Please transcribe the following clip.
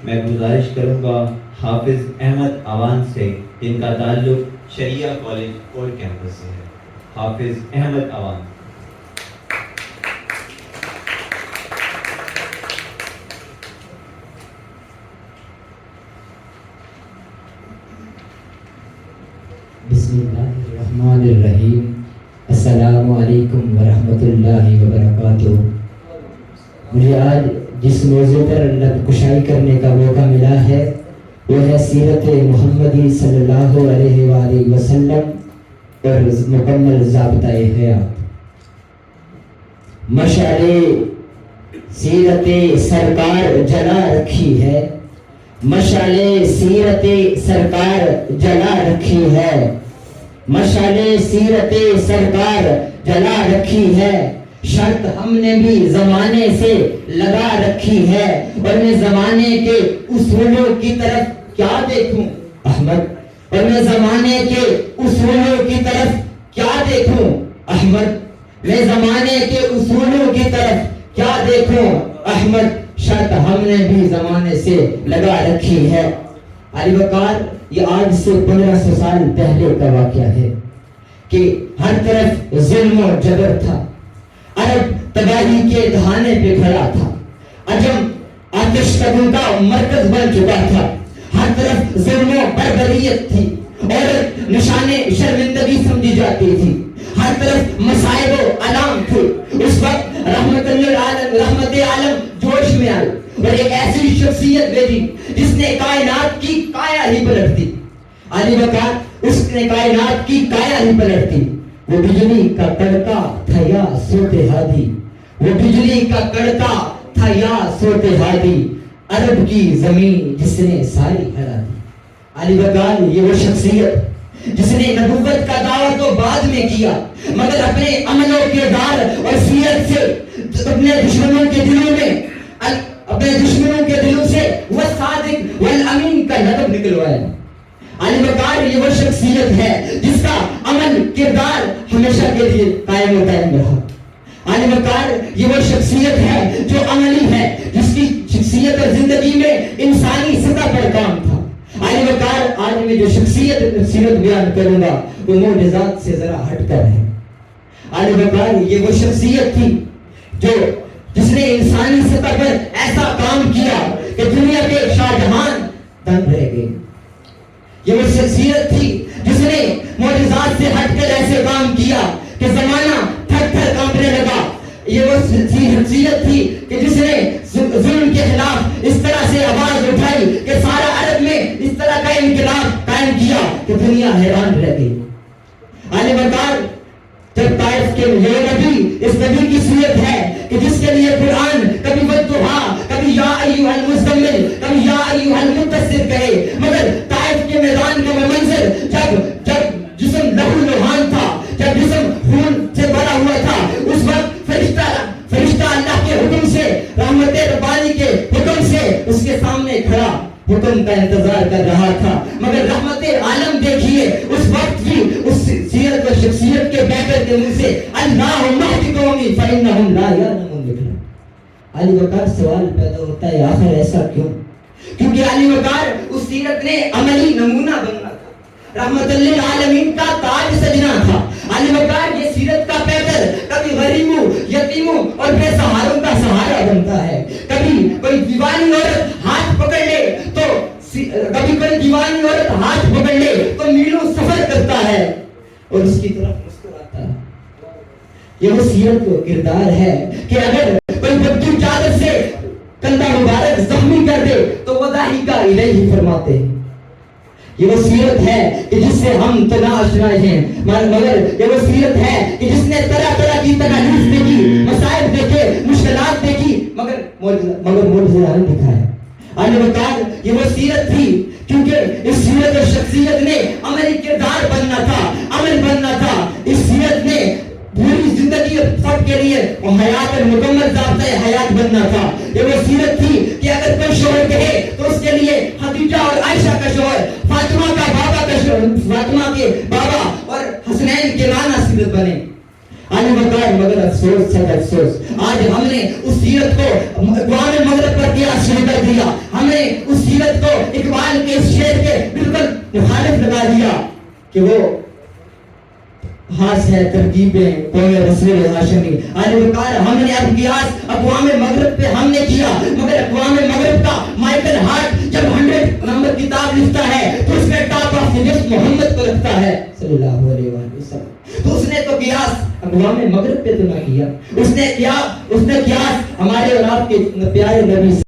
میں گزارش کروں گا حافظ احمد عوان سے، جن کا تعلق شریعہ کالج اولڈ کیمپس سے ہے۔ حافظ احمد عوان۔ بسم اللہ الرحمن الرحیم۔ السلام علیکم ورحمۃ اللہ وبرکاتہ۔ مجھے آج جس موضوع پر لب کشائی کرنے کا موقع ملا ہے وہ ہے سیرت محمدی صلی اللہ علیہ وآلہ وسلم اور مکمل ضابطۂ حیات۔ مشعل سیرت سرکار جلا رکھی ہے، مشعل سیرت سرکار جلا رکھی ہے، مشعل سیرت سرکار جلا رکھی ہے، شرط ہم نے بھی زمانے سے لگا رکھی ہے، اور میں زمانے کے اصولوں کی طرف کیا دیکھوں احمد، اور میں زمانے کے اصولوں کی طرف کیا دیکھوں احمد، میں زمانے کے اصولوں کی طرف کیا دیکھوں احمد، شرط ہم نے بھی زمانے سے لگا رکھی ہے۔ علی وقار، یہ آج سے 1500 سال پہلے کا واقعہ ہے کہ ہر طرف ظلم و جبر تھا، عرب تباہی کے دہانے پہ کھڑا تھا، عجم آتش کدوں کا مرکز بن چکا تھا، ہر طرف ظلم و بربریت تھی، عورت نشان شرمندگی سمجھی جاتی تھی، ہر طرف مصائب و علام تھے۔ اس وقت رحمت عالم جوش میں آئی اور ایک ایسی شخصیت بھیجی جس نے کائنات کی کایا ہی پلٹ دی۔ علی وقار، اس نے کائنات کی کایا ہی پلٹ دی۔ وہ بجلی کا کڑکا تھا یا صوت ہادی، وہ بجلی کا کڑکا تھا یا صوت ہادی، عرب کی زمین جس نے ساری ہرا دی۔ علی وقار، یہ وہ شخصیت جس نے نبوت کا دعویٰ تو بعد میں کیا، مگر اپنے عمل و کردار اور سیرت سے اپنے دشمنوں کے دلوں سے وہ صادق والامین کا لقب نکلوایا۔ علی وقار، یہ وہ شخصیت ہے جس کا عمل کردار ہمیشہ کے لیے قائم و دائم رہا۔ علی وقار، یہ وہ شخصیت ہے جو عملی ہے، جس کی شخصیت اور زندگی میں انسانی سطح پر کام تھا۔ علی وقار، آج میں جو سیرت بیان کروں گا وہ معجزات سے ذرا ہٹ کر ہے۔ علی وقار، یہ وہ شخصیت تھی جس نے انسانی سطح پر ایسا کام کیا کہ دنیا کے شاہجہان دنگ رہ گئے۔ یہ وہ شخصیت تھی جس نے معجزات سے ہٹ کر ایسے کام کیا کہ زمانہ تھر تھر کانپنے لگا۔ یہ وہ شخصیت تھی کہ جس نے ظلم کے خلاف اس طرح سے آواز اٹھائی کہ سارا عرب میں اس طرح کا انقلاب قائم کیا کہ دنیا حیران رہ گئی۔ علی وقار، جب طائف کے یہ نبی، اس نبی کی سیرت ہے کہ جس کے لیے قرآن کبھی والضحیٰ، کبھی یا ایھا المزمل، کبھی یا ایھا المدثر کہے، مگر طائف کے میدان کا وہ منظر جب جسم لہو لوہان تھا، جب جسم خون سے بھرا ہوا تھا، اس وقت فرشتہ اللہ کے حکم سے، رحمت ربانی کے حکم سے اس کے سامنے کھڑا حکم کا انتظار کر رہا تھا، مگر رحمت عالم دیکھیے اس وقت بھی اس سیرت و شخصیت کے بیٹر کے منہ سے اللہم اہد قومی فإنہم لا یعلمون نکلا۔ علی وقار، سوال پیدا ہوتا ہے آخر ایسا کیوں؟ کیونکہ علی وقار اس سیرت نے عملی نمونہ بننا تھا، رحمت للعالمین کا تاج سجنا تھا۔ علی وقار، یہ سیرت کا پیکر کبھی غریبوں، یتیموں اور بے سہاروں کا سہارا بنتا ہے، کبھی کوئی دیوانی عورت ہاتھ پکڑ لے تو میلوں سفر کرتا ہے اور اس کی طرف مسکراتا ہے۔ یہ وہ سیرت و کردار ہے کہ اگر کوئی بدو چادر سے کندھا مبارک زخمی کر دے تو وضاحی کا الیہ فرماتے ہیں۔ یہ وہ سیرت ہے کہ جس سے ہم آشنا ہیں، مگر یہ وہ سیرت ہے کہ جس نے طرح طرح کی تکالیف دیکھی، مسائب دیکھے، مشکلات دیکھی، مگر معجزہ نہیں دکھایا۔ علی وقار، یہ وہ سیرت تھی کیونکہ اس سیرت اور شخصیت نے عملی کردار بننا تھا، عمل بننا تھا۔ اس سیرت نے پوری زندگی سب کے لیے وہ حیات مکمل ضابطۂ حیات بننا تھا۔ یہ وہ سیرت تھی کہ اگر کوئی شوہر کہے تو اس کے لیے خدیجہ اور عائشہ کا شوہر، فاطمہ کا بابا کا شوہر، فاطمہ کے بابا اور حسنین کے نانا سیرت بنے۔ علی وقار، مگر افسوس سب افسوس، آج ہم نے اس سیرت کو اقوام مغرب پر قیاس شروع کر دیا، ہم نے اس کہ وہ خاص ہے ترکیبیں قوم رسول ہاشمی. علی وقار ہم نے اب قیاس اقوام مغرب پہ ہم نے کیا, مگر اقوام مغرب کا مائیکل ہارٹ جب 100 نمبر کتاب لکھتا ہے تو اس میں ٹاپ آف دی لسٹ محمد کو رکھتا ہے صلی اللہ علیہ وسلم. تو اس نے تو قیاس اقوام مغرب پہ تو نہ کیا, اس نے قیاس ہمارے اور آپ کے پیارے نبی